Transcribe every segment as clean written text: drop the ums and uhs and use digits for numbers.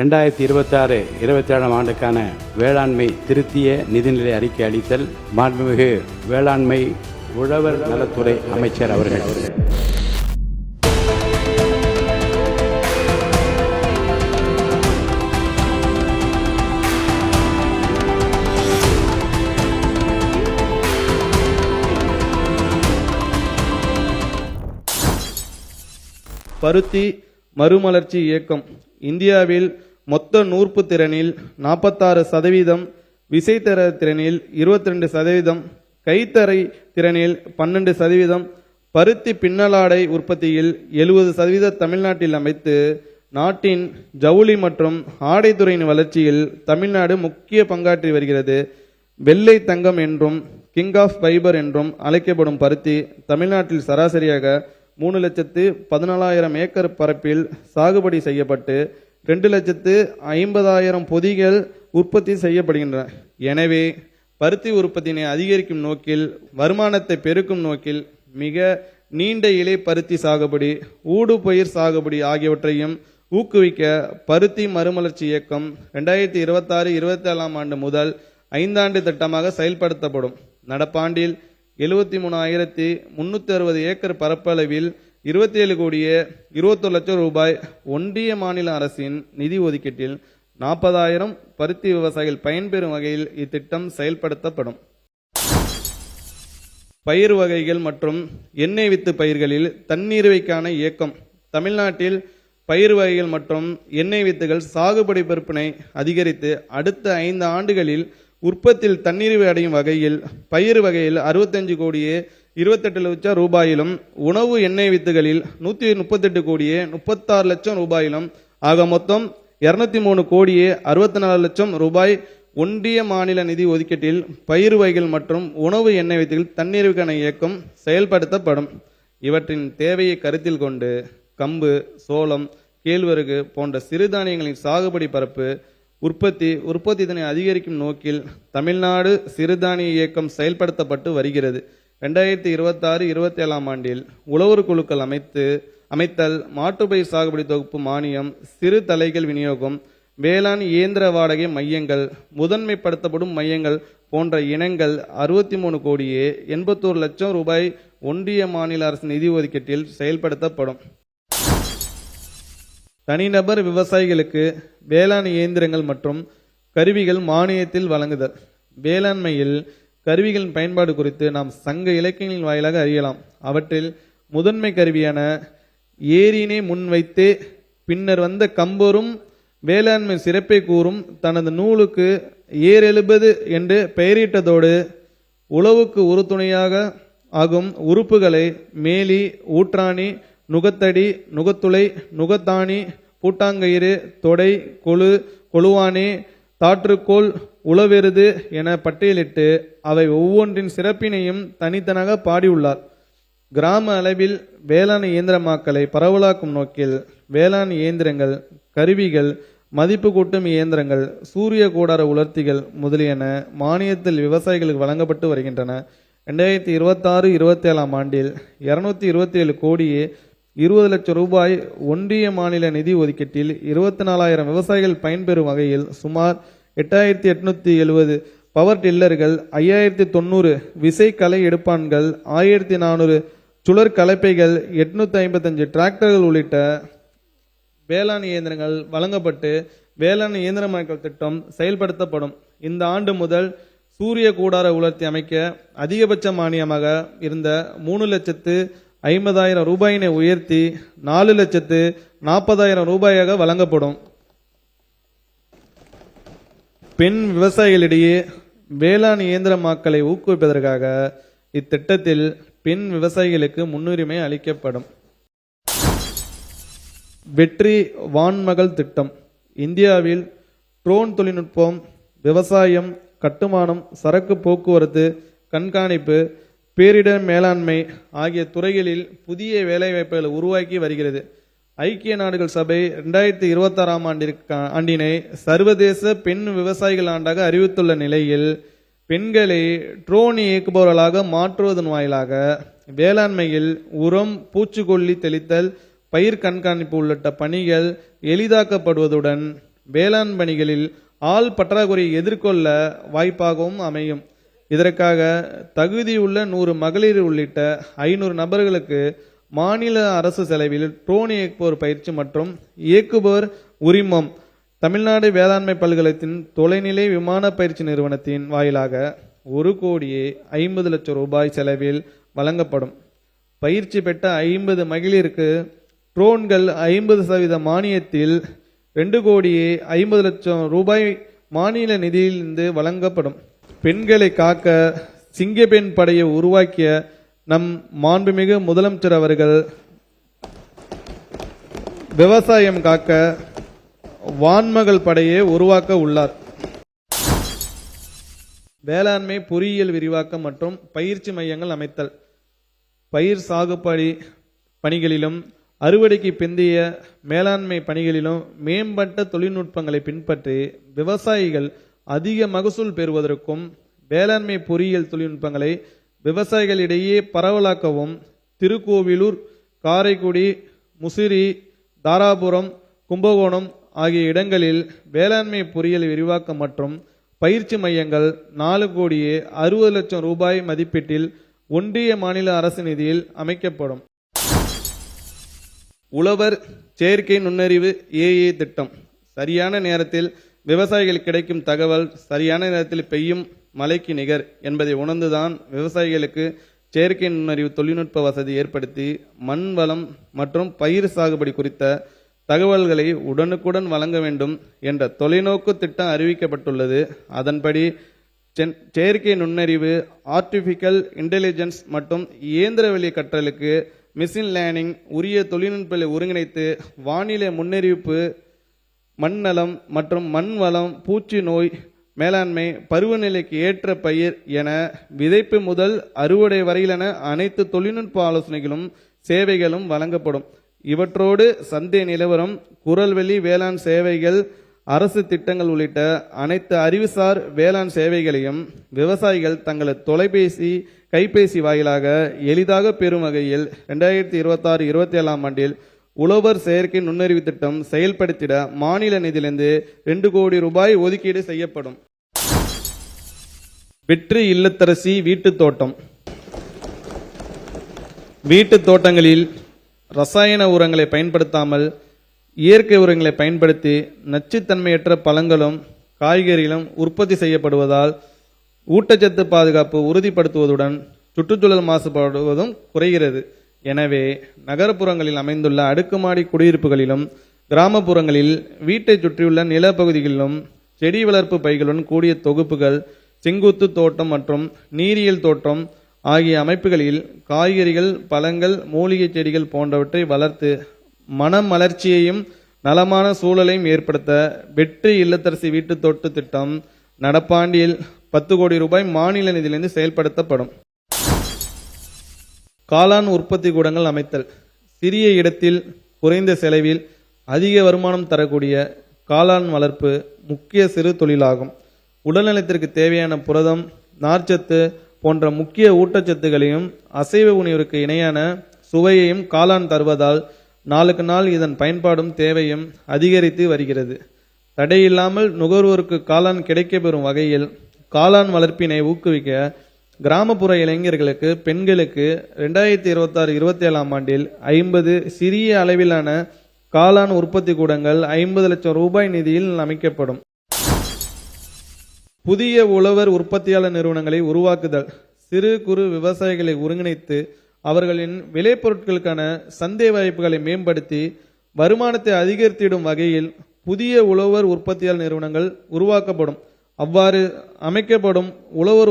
2026-27 ஆண்டுக்கான வேளாண்மை திருத்திய நிதிநிலை அறிக்கை அளித்தல் மாண்புமிகு வேளாண்மை உழவர் நலத்துறை அமைச்சர் அவர்கள். பருத்தி மறுமலர்ச்சி இயக்கம் இந்தியாவில் மொத்த நூற்பு திறனில் 46%, விசைத்தர திறனில் 22%, கைத்தறை திறனில் 12%, பருத்தி பின்னலாடை உற்பத்தியில் 70% தமிழ்நாட்டில் அமைத்து நாட்டின் ஜவுளி மற்றும் ஆடைத்துறையின் வளர்ச்சியில் தமிழ்நாடு முக்கிய பங்காற்றி வருகிறது. வெள்ளை தங்கம் என்றும் கிங் ஆஃப் ஃபைபர் என்றும் அழைக்கப்படும் பருத்தி தமிழ்நாட்டில் சராசரியாக 3,14,000 ஏக்கர் பரப்பில் சாகுபடி செய்யப்பட்டு 2,50,000 பொதிகள் உற்பத்தி செய்யப்படுகின்றன. எனவே பருத்தி உற்பத்தியினை அதிகரிக்கும் நோக்கில், வருமானத்தை பெருக்கும் நோக்கில் மிக நீண்ட இலை பருத்தி சாகுபடி, ஊடுபயிர் சாகுபடி ஆகியவற்றையும் ஊக்குவிக்க பருத்தி மறுமலர்ச்சி இயக்கம் 2026-27 ஆண்டு முதல் 5 ஆண்டு திட்டமாக செயல்படுத்தப்படும். நடப்பாண்டில் 73,360 ஏக்கர் பரப்பளவில் 27,21,00,000 ரூபாய் ஒன்றிய மாநில அரசின் நிதி ஒதுக்கீட்டில் 40,000 பருத்தி விவசாயிகள் பயன்பெறும் வகையில் இத்திட்டம் செயல்படுத்தப்படும். பயிர் வகைகள் மற்றும் எண்ணெய் வித்து பயிர்களில் தன்னிறைவுக்கான இயக்கம் தமிழ்நாட்டில் பயிர் வகைகள் மற்றும் எண்ணெய் வித்துகள் சாகுபடி விற்பனை அதிகரித்து அடுத்த 5 ஆண்டுகளில் உற்பத்தியில் தன்னிறைவு அடையும் வகையில் பயிர் வகையில் 65,28,00,000 ரூபாயிலும், உணவு எண்ணெய் வித்துகளில் 138,36,00,000 ரூபாயிலும் ஆக மொத்தம் 203,64,00,000 ரூபாய் ஒன்றிய மாநில நிதி ஒதுக்கீட்டில் பயிர் வகைகள் மற்றும் உணவு எண்ணெய் வித்துகள் தன்னிறைவுக்கான இயக்கம் செயல்படுத்தப்படும். இவற்றின் தேவையை கருத்தில் கொண்டு கம்பு, சோளம், கேழ்வரகு போன்ற சிறுதானியங்களின் சாகுபடி பரப்பு உற்பத்தி இதனை அதிகரிக்கும் நோக்கில் தமிழ்நாடு சிறுதானிய இயக்கம் செயல்படுத்தப்பட்டு வருகிறது. 2026-27 ஆண்டில் உழவர் குழுக்கள் அமைத்தல், மாற்றுப்பயிர் சாகுபடி தொகுப்பு மானியம், சிறு தலைகள் விநியோகம், வேளாண் இயந்திர வாடகை மையங்கள், முதன்மைப்படுத்தப்படும் மையங்கள் போன்ற இனங்கள் 63,81,00,000 ரூபாய் ஒன்றிய மாநில அரசு நிதி ஒதுக்கீட்டில் செயல்படுத்தப்படும். தனிநபர் விவசாயிகளுக்கு வேளாண் இயந்திரங்கள் மற்றும் கருவிகள் மானியத்தில் வழங்குதல். வேளாண்மையில் கருவிகளின் பயன்பாடு குறித்து நாம் சங்க இலக்கியங்களின் வாயிலாக அறியலாம். அவற்றில் முதன்மை கருவியான ஏரியினை முன்வைத்தே பின்னர் வந்த கம்பரும் வேளாண்மை சிறப்பை கூறும் தனது நூலுக்கு ஏரெழுபது என்று பெயரிட்டதோடு உழவுக்கு உறுதுணையாக ஆகும் உறுப்புகளை மேலி, ஊற்றாணி, நுகத்தடி, நுகத்துளை, நுகத்தாணி, பூட்டாங்கயிறு, தொடை, கொழுவானே, தாற்றுக்கோள், உளவெருது என பட்டியலிட்டு அவை ஒவ்வொன்றின் சிறப்பினையும் தனித்தனாக பாடியுள்ளார். கிராம அளவில் வேளாண் இயந்திரமாக்கலை பரவலாக்கும் நோக்கில் வேளாண் இயந்திரங்கள், கருவிகள், மதிப்பு கூட்டும் இயந்திரங்கள், சூரிய கூடார உலர்த்திகள் முதலியன மானியத்தில் விவசாயிகளுக்கு வழங்கப்பட்டு வருகின்றன. 2026-27 ஆண்டில் 227,20,00,000 ரூபாய் ஒன்றிய மாநில நிதி ஒதுக்கீட்டில் 24,000 விவசாயிகள் பயன்பெறும் வகையில் சுமார் 8,870 பவர் டில்லர்கள், 5,090 விசை களை எடுப்பான்கள், 1,400 சுழற் கலப்பைகள், 855 டிராக்டர்கள் உள்ளிட்ட வேளாண் இயந்திரங்கள் வழங்கப்பட்டு வேளாண் இயந்திரமயமாக்கல் திட்டம் செயல்படுத்தப்படும். இந்த ஆண்டு முதல் சூரிய கூடார உலர்த்தி அமைக்க அதிகபட்ச மானியமாக இருந்த 3,50,000 ரூபாயினை உயர்த்தி 4,40,000 ரூபாயாக வழங்கப்படும். பெண் விவசாயிகளிடையே வேளாண் இயந்திரமாக்கலை ஊக்குவிப்பதற்காக இத்திட்டத்தில் பெண் விவசாயிகளுக்கு முன்னுரிமை அளிக்கப்படும். வெற்றி வான்மகள் திட்டம் இந்தியாவில் ட்ரோன் தொழில்நுட்பம், விவசாயம், கட்டுமானம், சரக்கு போக்குவரத்து, கண்காணிப்பு, பேரிடர் மேலாண்மை ஆகிய துறைகளில் புதிய வேலைவாய்ப்புகளை உருவாக்கி வருகிறது. ஐக்கிய நாடுகள் சபை 2026 ஆண்டினை சர்வதேச பெண் விவசாயிகள் ஆண்டாக அறிவித்துள்ள நிலையில் பெண்களை ட்ரோன் இயக்குபவர்களாக மாற்றுவதன் வாயிலாக வேளாண்மையில் உரம், பூச்சிக்கொல்லி தெளித்தல், பயிர் கண்காணிப்பு உள்ளிட்ட பணிகள் எளிதாக்கப்படுவதுடன் வேளாண் பணிகளில் ஆள் பற்றாக்குறையை எதிர்கொள்ள வாய்ப்பாகவும் அமையும். இதற்காக தகுதியுள்ள 100 மகளிர் உள்ளிட்ட 500 நபர்களுக்கு மாநில அரசு செலவில் ட்ரோன் இயக்குவோர் பயிற்சி மற்றும் இயக்குபவர் உரிமம் தமிழ்நாடு வேளாண்மை பல்கலைத்தின் தொலைநிலை விமான பயிற்சி நிறுவனத்தின் வாயிலாக 1,50,00,000 ரூபாய் செலவில் வழங்கப்படும். பயிற்சி பெற்ற 50 மகளிருக்கு ட்ரோன்கள் 50% மானியத்தில் 2,50,00,000 ரூபாய் மாநில நிதியிலிருந்து வழங்கப்படும். பெண்களை காக்க சிங்கப்பெண் படையை உருவாக்கிய நம் மாண்புமிகு முதலமைச்சர் அவர்கள் விவசாயம் காக்க வான்மகள் படையை உருவாக்க உள்ளார். வேளாண்மை பொறியியல் விரிவாக்கம் மற்றும் பயிற்சி மையங்கள் அமைத்தல். பயிர் சாகுபடி பணிகளிலும் அறுவடைக்கு பிந்தைய மேலாண்மை பணிகளிலும் மேம்பட்ட தொழில்நுட்பங்களை பின்பற்றி விவசாயிகள் அதிக மகசூல் பெறுவதற்கும் வேளாண்மை பொறியியல் தொழில்நுட்பங்களை விவசாயிகளிடையே பரவலாக்கவும் திருக்கோவிலூர், காரைக்குடி, முசிறி, தாராபுரம், கும்பகோணம் ஆகிய இடங்களில் வேளாண்மை பொறியியல் விரிவாக்கம் மற்றும் பயிற்சி மையங்கள் 4,60,00,000 ரூபாய் மதிப்பீட்டில் ஒன்றிய மாநில அரசு நிதியில் அமைக்கப்படும். உழவர் செயற்கை நுண்ணறிவு ஏஏ திட்டம். சரியான நேரத்தில் விவசாயிகளுக்கு கிடைக்கும் தகவல் சரியான நேரத்தில் பெய்யும் மழைக்கு நிகர் என்பதை உணர்ந்துதான் விவசாயிகளுக்கு செயற்கை நுண்ணறிவு தொழில்நுட்ப வசதி ஏற்படுத்தி மண் வளம் மற்றும் பயிர் சாகுபடி குறித்த தகவல்களை உடனுக்குடன் வழங்க வேண்டும் என்ற தொலைநோக்கு திட்டம் அறிவிக்கப்பட்டுள்ளது. அதன்படி செயற்கை நுண்ணறிவு, ஆர்டிபிஷியல் இன்டெலிஜென்ஸ் மற்றும் இயந்திரவெளி கற்றலுக்கு மிஷின் லேர்னிங் உரிய தொழில்நுட்பங்களை ஒருங்கிணைத்து வானிலை முன்னறிவிப்பு, மண்ணலம் மற்றும் மண் வளம், பூச்சி நோய் மேலாண்மை, பருவநிலைக்கு ஏற்ற பயிர் என விதைப்பு முதல் அறுவடை வரையிலான அனைத்து தொழில்நுட்ப ஆலோசனைகளும் சேவைகளும் வழங்கப்படும். இவற்றோடு சந்தை நிலவரம், குரல்வெளி வேளாண் சேவைகள், அரசு திட்டங்கள் உள்ளிட்ட அனைத்து அறிவுசார் வேளாண் சேவைகளையும் விவசாயிகள் தங்களது தொலைபேசி, கைபேசி வாயிலாக எளிதாக பெறும் வகையில் 2026-27 ஆண்டில் உழவர் செயற்கை நுண்ணறிவு திட்டம் செயல்படுத்திட மாநில நிதியிலிருந்து 2 கோடி ரூபாய் ஒதுக்கீடு செய்யப்படும். வெற்றி இல்லத்தரசி வீட்டுத் தோட்டம். வீட்டுத் தோட்டங்களில் ரசாயன உரங்களை பயன்படுத்தாமல் இயற்கை உரங்களை பயன்படுத்தி நச்சுத்தன்மையற்ற பழங்களும் காய்கறிகளும் உற்பத்தி செய்யப்படுவதால் ஊட்டச்சத்து பாதுகாப்பு உறுதிப்படுத்துவதுடன் சுற்றுச்சூழல் மாசுபடுவதும் குறைகிறது. எனவே நகர்ப்புறங்களில் அமைந்துள்ள அடுக்குமாடி குடியிருப்புகளிலும் கிராமப்புறங்களில் வீட்டை சுற்றியுள்ள நிலப்பகுதிகளிலும் செடி வளர்ப்பு பைகளுடன் கூடிய தொகுப்புகள், செங்குத்து தோட்டம் மற்றும் நீரியல் தோட்டம் ஆகிய அமைப்புகளில் காய்கறிகள், பழங்கள், மூலிகை செடிகள் போன்றவற்றை வளர்த்து மனமலர்ச்சியையும் நலமான சூழலையும் ஏற்படுத்த வெற்றி இல்லத்தரசி வீட்டு தோட்ட திட்டம் நடப்பாண்டில் 10 கோடி ரூபாய் மாநில நிதியிலிருந்து செயல்படுத்தப்படும். காளான் உற்பத்தி கூடங்கள் அமைத்தல். சிறிய இடத்தில் குறைந்த செலவில் அதிக வருமானம் தரக்கூடிய காளான் வளர்ப்பு முக்கிய சிறு தொழிலாகும். உடல்நலத்திற்கு தேவையான புரதம், நார்ச்சத்து போன்ற முக்கிய ஊட்டச்சத்துகளையும் அசைவ உணவிற்கு இணையான சுவையையும் காளான் தருவதால் நாளுக்கு நாள் இதன் பயன்பாடும் தேவையும் அதிகரித்து வருகிறது. தடையில்லாமல் நுகர்வோருக்கு காளான் கிடைக்கப்பெறும் வகையில் காளான் வளர்ப்பினை ஊக்குவிக்க கிராமப்புற இளைஞர்களுக்கு, பெண்களுக்கு 2026-27 ஆண்டில் 50 சிறிய அளவிலான காளான் உற்பத்தி கூடங்கள் 50 லட்சம் ரூபாய் நிதியில் அமைக்கப்படும். புதிய உழவர் உற்பத்தியாளர் நிறுவனங்களை உருவாக்குதல். சிறு குறு விவசாயிகளை ஒருங்கிணைத்து அவர்களின் விளைபொருட்களுக்கான சந்தை வாய்ப்புகளை மேம்படுத்தி வருமானத்தை அதிகரித்திடும் வகையில் புதிய உழவர் உற்பத்தியாளர் நிறுவனங்கள் உருவாக்கப்படும். அவ்வாறு அமைக்கப்படும் உழவர்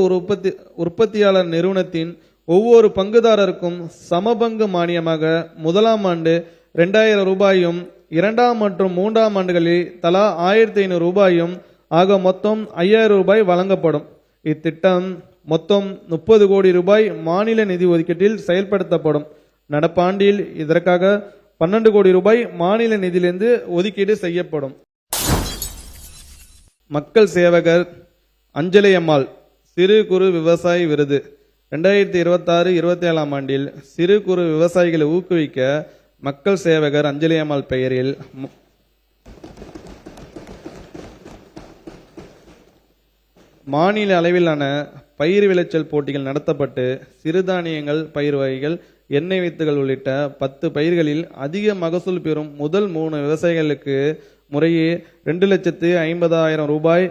உற்பத்தியாளர் நிறுவனத்தின் ஒவ்வொரு பங்குதாரருக்கும் சமபங்கு மானியமாக முதலாம் ஆண்டு 2000 ரூபாயும், 2ஆம் மற்றும் 3ஆம் ஆண்டுகளில் தலா 1500 ரூபாயும் ஆக மொத்தம் 5000 ரூபாய் வழங்கப்படும். இத்திட்டம் மொத்தம் 30 கோடி ரூபாய் மாநில நிதி ஒதுக்கீட்டில் செயல்படுத்தப்படும். நடப்பாண்டில் இதற்காக 12 கோடி ரூபாய் மாநில நிதியிலிருந்து ஒதுக்கீடு செய்யப்படும். மக்கள் சேவகர் அஞ்சலி அம்மாள் சிறு குறு விவசாய விருது. 2026-27 ஆண்டில் சிறு குறு விவசாயிகளை ஊக்குவிக்க மக்கள் சேவகர் அஞ்சலி அம்மாள் பெயரில் மாநில அளவிலான பயிர் விளைச்சல் போட்டிகள் நடத்தப்பட்டு சிறுதானியங்கள், பயிர் வகைகள், எண்ணெய் வித்துகள் உள்ளிட்ட 10 பயிர்களில் அதிக மகசூல் பெறும் முதல் 3 விவசாயிகளுக்கு முறையே 2,50,000 ரூபாய்,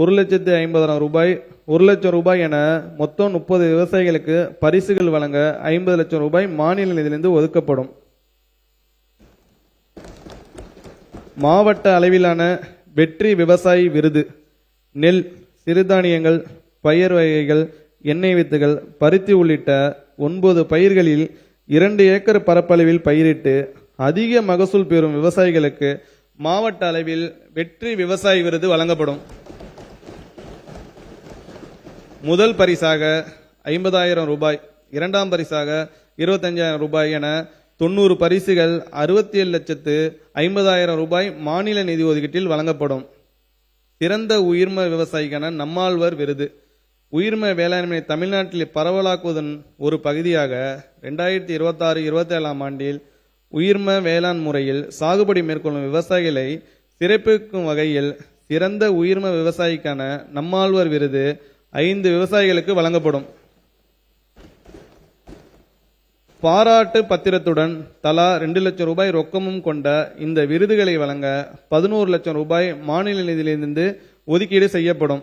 1,50,000 ரூபாய், 1 லட்சம் ரூபாய் என மொத்தம் 30 விவசாயிகளுக்கு பரிசுகள் வழங்க 50 லட்சம் ரூபாய் மாநில நிதியிலிருந்து ஒதுக்கப்படும். மாவட்ட அளவிலான வெற்றி விவசாயி விருது நெல், சிறுதானியங்கள், பயிர் வகைகள், எண்ணெய் வித்துகள், பருத்தி உள்ளிட்ட 9 பயிர்களில் 2 ஏக்கர் பரப்பளவில் பயிரிட்டு அதிக மகசூல் பெறும் விவசாயிகளுக்கு மாவட்ட அளவில் வெற்றி விவசாயி விருது வழங்கப்படும். முதல் பரிசாக 50,000 ரூபாய், இரண்டாம் பரிசாக 25,000 ரூபாய் என 90 பரிசுகள் 67,50,000 ரூபாய் மாநில நிதி ஒதுக்கீட்டில் வழங்கப்படும். சிறந்த உயிர்ம விவசாயிக்கான நம்மாழ்வார் விருது உயிர்ம வேளாண்மை தமிழ்நாட்டில் பரவலாக்குவதன் ஒரு பகுதியாக 2026-27 ஆண்டில் உயிர்ம வேளாண் முறையில் சாகுபடி மேற்கொள்ளும் விவசாயிகளை சிறப்பிக்கும் வகையில் சிறந்த உயிர்ம விவசாயிக்கான நம்மாழ்வார் விருது 5 விவசாயிகளுக்கு வழங்கப்படும். பாராட்டு பத்திரத்துடன் தலா 2 லட்சம் ரூபாய் ரொக்கமும் கொண்ட இந்த விருதுகளை வழங்க 11 லட்சம் ரூபாய் மாநில நிதியிலிருந்து ஒதுக்கீடு செய்யப்படும்.